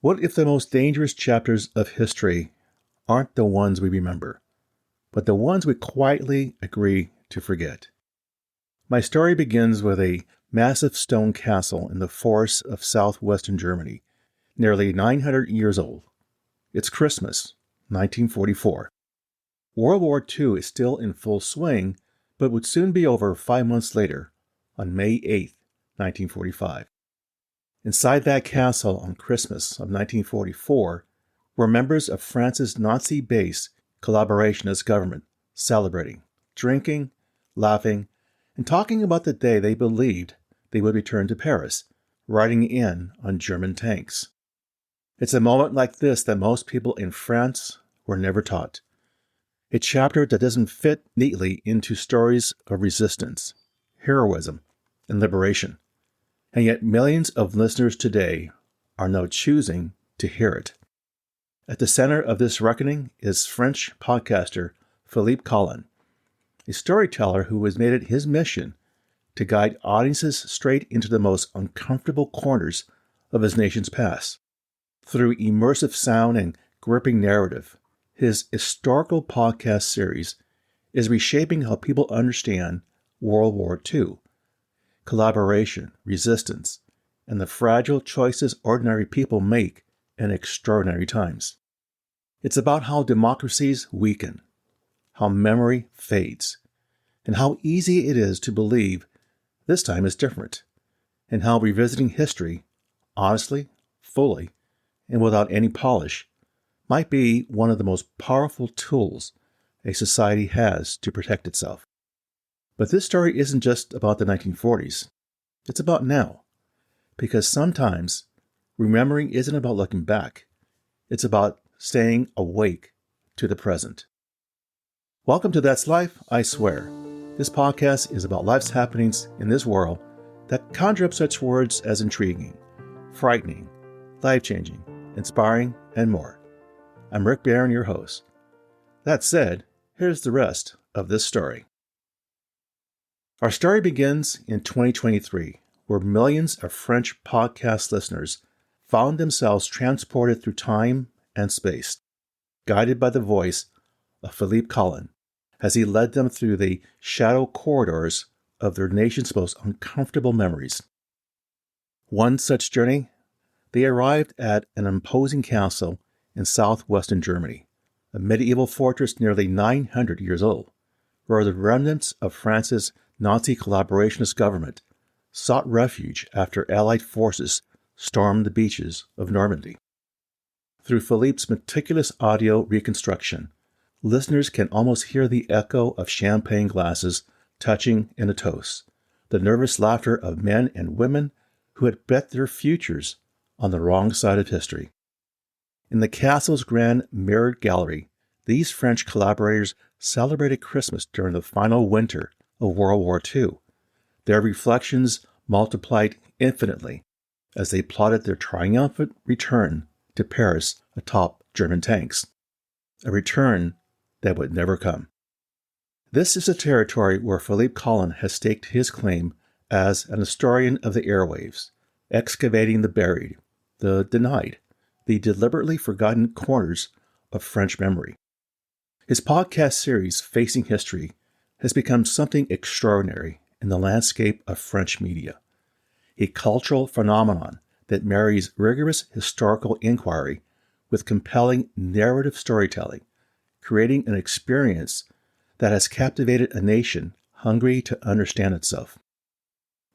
What if the most dangerous chapters of history aren't the ones we remember, but the ones we quietly agree to forget? My story begins with a massive stone castle in the forests of southwestern Germany, nearly 900 years old. It's Christmas, 1944. World War II is still in full swing, but would soon be over 5 months later, on May 8, 1945. Inside that castle on Christmas of 1944 were members of France's Nazi-based collaborationist government celebrating, drinking, laughing, and talking about the day they believed they would return to Paris, riding in on German tanks. It's a moment like this that most people in France were never taught. A chapter that doesn't fit neatly into stories of resistance, heroism, and liberation. And yet millions of listeners today are now choosing to hear it. At the center of this reckoning is French podcaster Philippe Collin, a storyteller who has made it his mission to guide audiences straight into the most uncomfortable corners of his nation's past. Through immersive sound and gripping narrative, his historical podcast series is reshaping how people understand World War II, collaboration, resistance, and the fragile choices ordinary people make in extraordinary times. It's about how democracies weaken, how memory fades, and how easy it is to believe this time is different, and how revisiting history, honestly, fully, and without any polish, might be one of the most powerful tools a society has to protect itself. But this story isn't just about the 1940s. It's about now. Because sometimes remembering isn't about looking back. It's about staying awake to the present. Welcome to That's Life, I Swear. This podcast is about life's happenings in this world that conjure up such words as intriguing, frightening, life-changing, inspiring, and more. I'm Rick Barron, your host. That said, here's the rest of this story. Our story begins in 2023, where millions of French podcast listeners found themselves transported through time and space, guided by the voice of Philippe Collin, as he led them through the shadow corridors of their nation's most uncomfortable memories. One such journey, they arrived at an imposing castle in southwestern Germany, a medieval fortress nearly 900 years old, where the remnants of France's Nazi collaborationist government sought refuge after Allied forces stormed the beaches of Normandy. Through Philippe's meticulous audio reconstruction, listeners can almost hear the echo of champagne glasses touching in a toast, the nervous laughter of men and women who had bet their futures on the wrong side of history. In the castle's grand mirrored gallery, these French collaborators celebrated Christmas during the final winter of World War II. Their reflections multiplied infinitely as they plotted their triumphant return to Paris atop German tanks, a return that would never come. This is a territory where Philippe Collin has staked his claim as an historian of the airwaves, excavating the buried, the denied, the deliberately forgotten corners of French memory. His podcast series, Facing History, has become something extraordinary in the landscape of French media, a cultural phenomenon that marries rigorous historical inquiry with compelling narrative storytelling, creating an experience that has captivated a nation hungry to understand itself.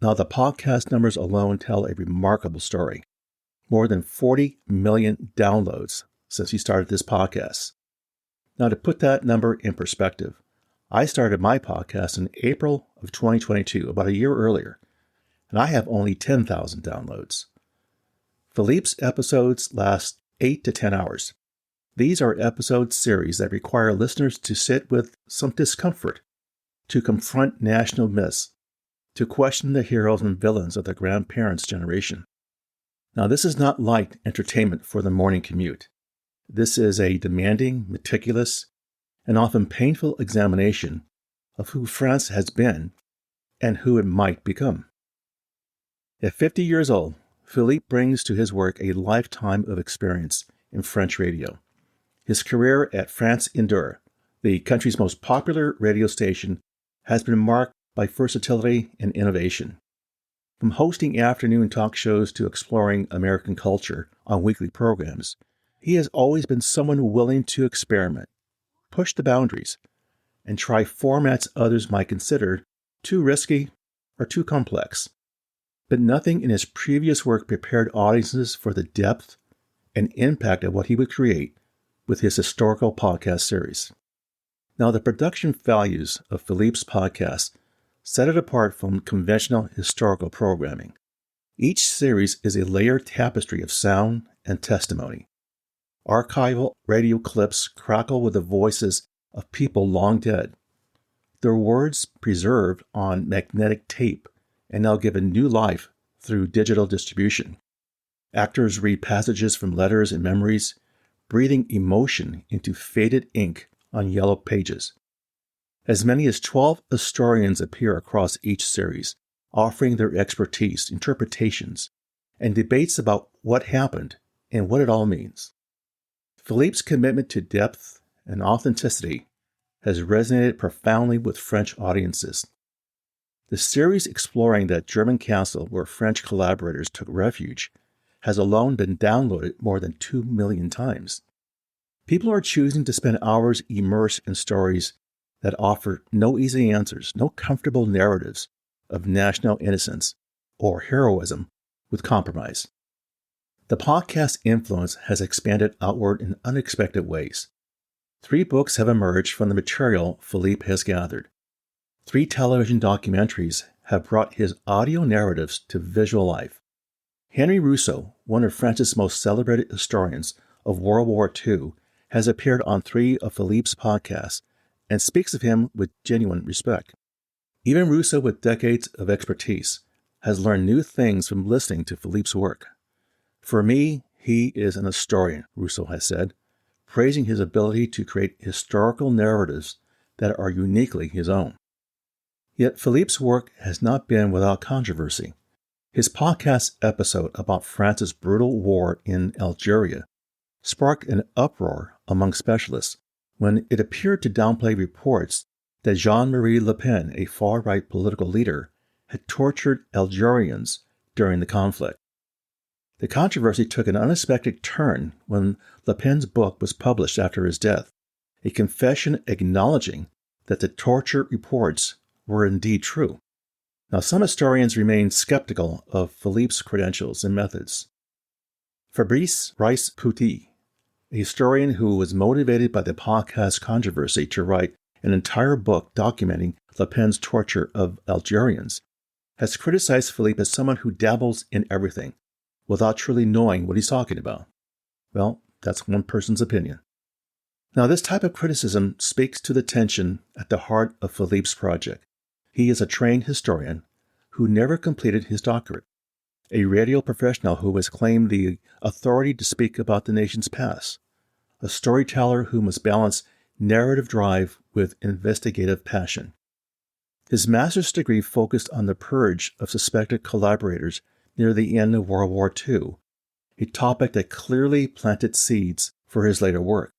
Now, the podcast numbers alone tell a remarkable story. More than 40 million downloads since he started this podcast. Now, to put that number in perspective, I started my podcast in April of 2022, about a year earlier, and I have only 10,000 downloads. Philippe's episodes last 8 to 10 hours. These are episode series that require listeners to sit with some discomfort, to confront national myths, to question the heroes and villains of their grandparents' generation. Now, this is not light entertainment for the morning commute. This is a demanding, meticulous, and often painful examination of who France has been and who it might become. At 50 years old, Philippe brings to his work a lifetime of experience in French radio. His career at France Inter, the country's most popular radio station, has been marked by versatility and innovation. From hosting afternoon talk shows to exploring American culture on weekly programs, he has always been someone willing to experiment, push the boundaries, and try formats others might consider too risky or too complex. But nothing in his previous work prepared audiences for the depth and impact of what he would create with his historical podcast series. Now, the production values of Philippe's podcast set it apart from conventional historical programming. Each series is a layered tapestry of sound and testimony. Archival radio clips crackle with the voices of people long dead, their words preserved on magnetic tape and now given new life through digital distribution. Actors read passages from letters and memories, breathing emotion into faded ink on yellow pages. As many as 12 historians appear across each series, offering their expertise, interpretations, and debates about what happened and what it all means. Philippe's commitment to depth and authenticity has resonated profoundly with French audiences. The series exploring that German castle where French collaborators took refuge has alone been downloaded more than 2 million times. People are choosing to spend hours immersed in stories that offer no easy answers, no comfortable narratives of national innocence or heroism with compromise. The podcast's influence has expanded outward in unexpected ways. 3 books have emerged from the material Philippe has gathered. 3 television documentaries have brought his audio narratives to visual life. Henry Rousseau, one of France's most celebrated historians of World War II, has appeared on 3 of Philippe's podcasts and speaks of him with genuine respect. Even Rousseau, with decades of expertise, has learned new things from listening to Philippe's work. For me, he is an historian, Rousseau has said, praising his ability to create historical narratives that are uniquely his own. Yet Philippe's work has not been without controversy. His podcast episode about France's brutal war in Algeria sparked an uproar among specialists when it appeared to downplay reports that Jean-Marie Le Pen, a far-right political leader, had tortured Algerians during the conflict. The controversy took an unexpected turn when Le Pen's book was published after his death, a confession acknowledging that the torture reports were indeed true. Now, some historians remain skeptical of Philippe's credentials and methods. Fabrice Rice-Pouty, a historian who was motivated by the podcast controversy to write an entire book documenting Le Pen's torture of Algerians, has criticized Philippe as someone who dabbles in everything without truly knowing what he's talking about. Well, that's one person's opinion. Now, this type of criticism speaks to the tension at the heart of Philippe's project. He is a trained historian who never completed his doctorate, a radio professional who has claimed the authority to speak about the nation's past, a storyteller who must balance narrative drive with investigative passion. His master's degree focused on the purge of suspected collaborators near the end of World War II, a topic that clearly planted seeds for his later work.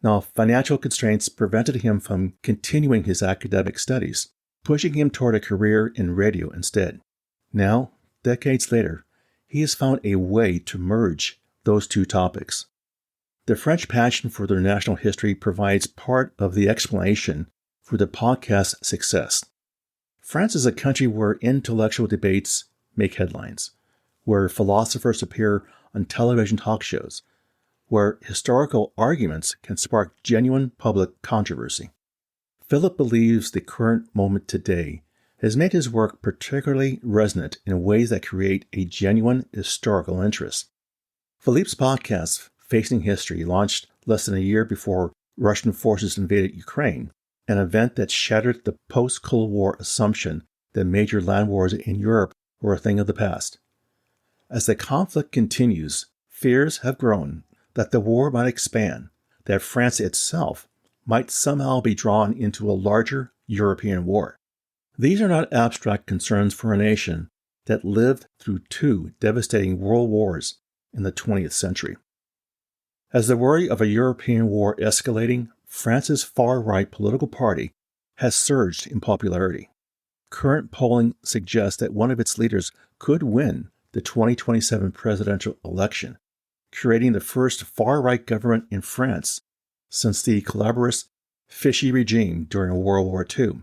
Now, financial constraints prevented him from continuing his academic studies, pushing him toward a career in radio instead. Now, decades later, he has found a way to merge those 2 topics. The French passion for their national history provides part of the explanation for the podcast's success. France is a country where intellectual debates make headlines, where philosophers appear on television talk shows, where historical arguments can spark genuine public controversy. Philip believes the current moment today has made his work particularly resonant in ways that create a genuine historical interest. Philippe's podcast, Facing History, launched less than a year before Russian forces invaded Ukraine, an event that shattered the post-Cold War assumption that major land wars in Europe were a thing of the past. As the conflict continues, fears have grown that the war might expand, that France itself might somehow be drawn into a larger European war. These are not abstract concerns for a nation that lived through two devastating world wars in the 20th century. As the worry of a European war escalating, France's far-right political party has surged in popularity. Current polling suggests that one of its leaders could win the 2027 presidential election, creating the first far-right government in France since the collaborative Vichy regime during World War II.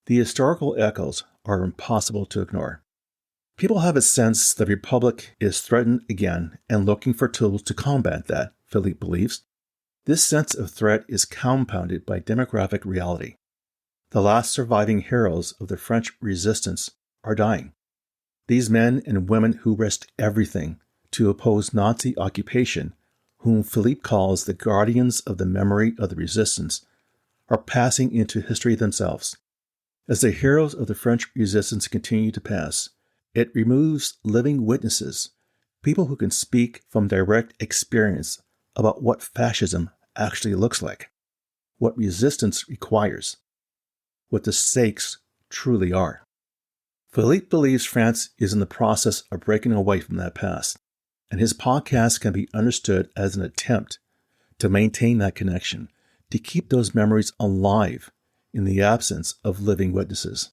The historical echoes are impossible to ignore. People have a sense the Republic is threatened again and looking for tools to combat that, Philippe believes. This sense of threat is compounded by demographic reality. The last surviving heroes of the French resistance are dying. These men and women who risked everything to oppose Nazi occupation, whom Philippe calls the guardians of the memory of the resistance, are passing into history themselves. As the heroes of the French resistance continue to pass, it removes living witnesses, people who can speak from direct experience about what fascism actually looks like, what resistance requires, what the stakes truly are. Philippe believes France is in the process of breaking away from that past, and his podcast can be understood as an attempt to maintain that connection, to keep those memories alive in the absence of living witnesses.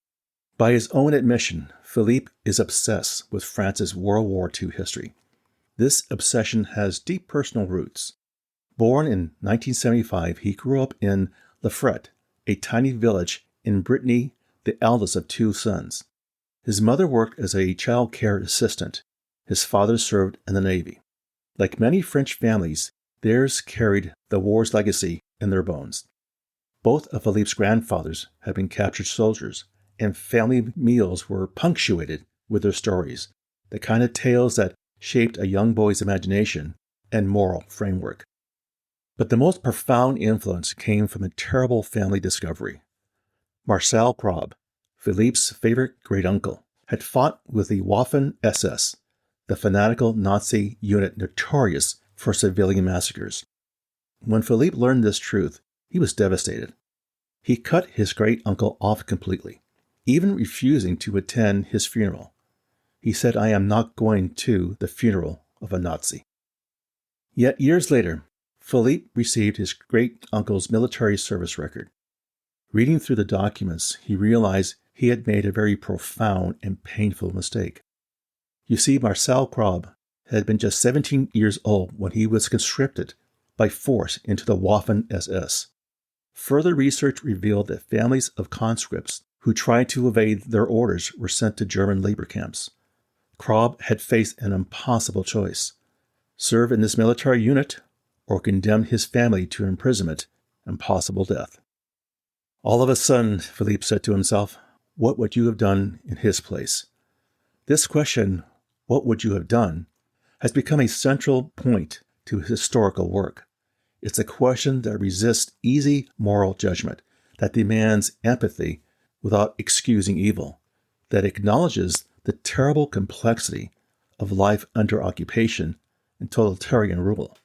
By his own admission, Philippe is obsessed with France's World War II history. This obsession has deep personal roots. Born in 1975, he grew up in Le Fret, a tiny village in Brittany, the eldest of two sons. His mother worked as a child care assistant. His father served in the Navy. Like many French families, theirs carried the war's legacy in their bones. Both of Philippe's grandfathers had been captured soldiers, and family meals were punctuated with their stories, the kind of tales that shaped a young boy's imagination and moral framework. But the most profound influence came from a terrible family discovery. Marcel Prob, Philippe's favorite great-uncle, had fought with the Waffen-SS, the fanatical Nazi unit notorious for civilian massacres. When Philippe learned this truth, he was devastated. He cut his great-uncle off completely, even refusing to attend his funeral. He said, "I am not going to the funeral of a Nazi." Yet years later, Philippe received his great-uncle's military service record. Reading through the documents, he realized he had made a very profound and painful mistake. You see, Marcel Prob had been just 17 years old when he was conscripted by force into the Waffen-SS. Further research revealed that families of conscripts who tried to evade their orders were sent to German labor camps. Prob had faced an impossible choice: serve in this military unit or condemn his family to imprisonment and possible death. All of a sudden, Philippe said to himself, what would you have done in his place? This question, what would you have done, has become a central point to his historical work. It's a question that resists easy moral judgment, that demands empathy without excusing evil, that acknowledges the terrible complexity of life under occupation and totalitarian rule.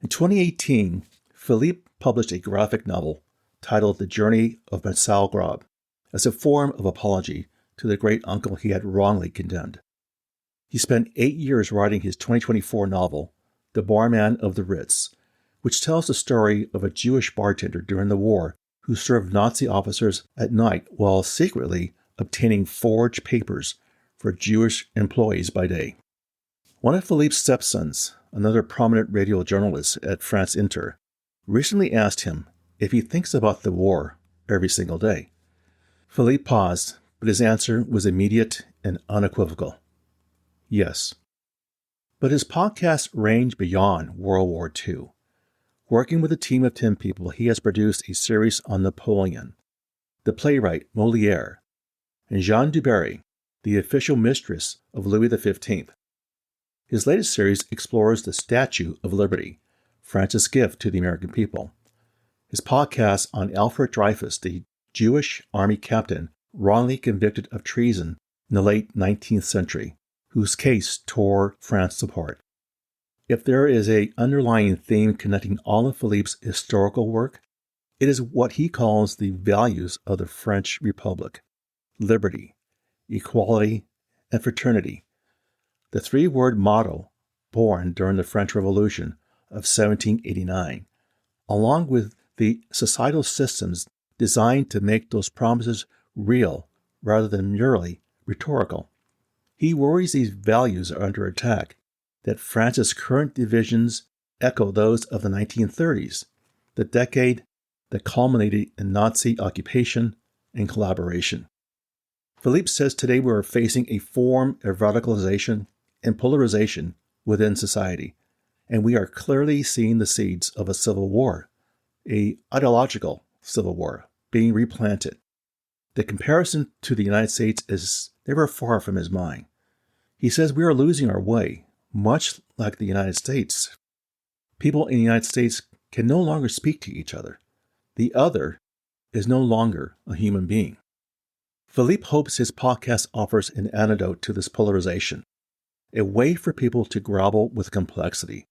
In 2018, Philippe published a graphic novel titled The Journey of Marcel Prob as a form of apology to the great uncle he had wrongly condemned. He spent 8 years writing his 2024 novel, The Barman of the Ritz, which tells the story of a Jewish bartender during the war who served Nazi officers at night while secretly obtaining forged papers for Jewish employees by day. One of Philippe's stepsons, another prominent radio journalist at France Inter, recently asked him if he thinks about the war every single day. Philippe paused, but his answer was immediate and unequivocal. Yes. But his podcasts range beyond World War II. Working with a team of 10 people, he has produced a series on Napoleon, the playwright Molière, and Jeanne du Barry, the official mistress of Louis XV. His latest series explores the Statue of Liberty, France's gift to the American people. His podcast on Alfred Dreyfus, the Jewish army captain wrongly convicted of treason in the late 19th century, whose case tore France apart. If there is an underlying theme connecting all of Philippe's historical work, it is what he calls the values of the French Republic: liberty, equality, and fraternity. The three-word motto, born during the French Revolution of 1789, along with the societal systems designed to make those promises real rather than merely rhetorical. He worries these values are under attack, that France's current divisions echo those of the 1930s, the decade that culminated in Nazi occupation and collaboration. Philippe says today we are facing a form of radicalization and polarization within society, and we are clearly seeing the seeds of a civil war, an ideological civil war, being replanted. The comparison to the United States is never far from his mind. He says we are losing our way, much like the United States. People in the United States can no longer speak to each other. The other is no longer a human being. Philippe hopes his podcast offers an antidote to this polarization, a way for people to grapple with complexity,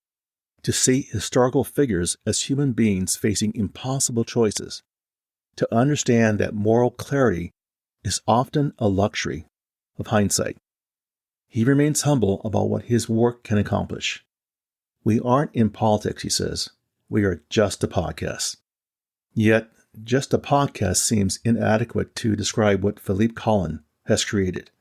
to see historical figures as human beings facing impossible choices, to understand that moral clarity is often a luxury of hindsight. He remains humble about what his work can accomplish. We aren't in politics, he says. We are just a podcast. Yet, just a podcast seems inadequate to describe what Philippe Collin has created.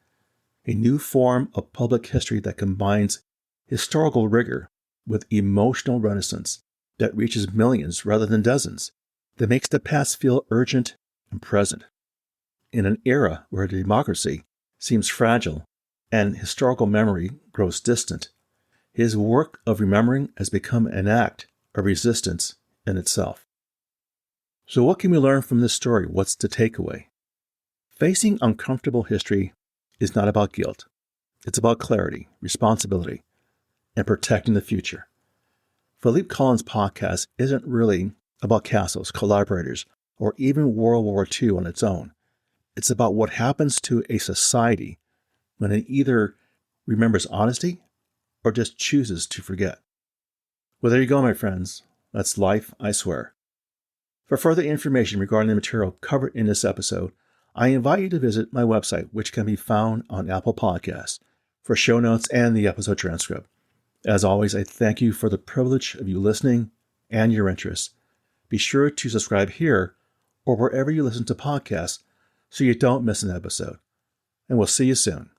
A new form of public history that combines historical rigor with emotional renaissance, that reaches millions rather than dozens, that makes the past feel urgent and present. In an era where democracy seems fragile and historical memory grows distant, his work of remembering has become an act of resistance in itself. So what can we learn from this story? What's the takeaway? Facing uncomfortable history is not about guilt. It's about clarity, responsibility, and protecting the future. Philippe Collin's podcast isn't really about castles, collaborators, or even World War II on its own. It's about what happens to a society when it either remembers honesty or just chooses to forget. Well, there you go, my friends. That's life, I swear. For further information regarding the material covered in this episode, I invite you to visit my website, which can be found on Apple Podcasts, for show notes and the episode transcript. As always, I thank you for the privilege of you listening and your interest. Be sure to subscribe here or wherever you listen to podcasts so you don't miss an episode. And we'll see you soon.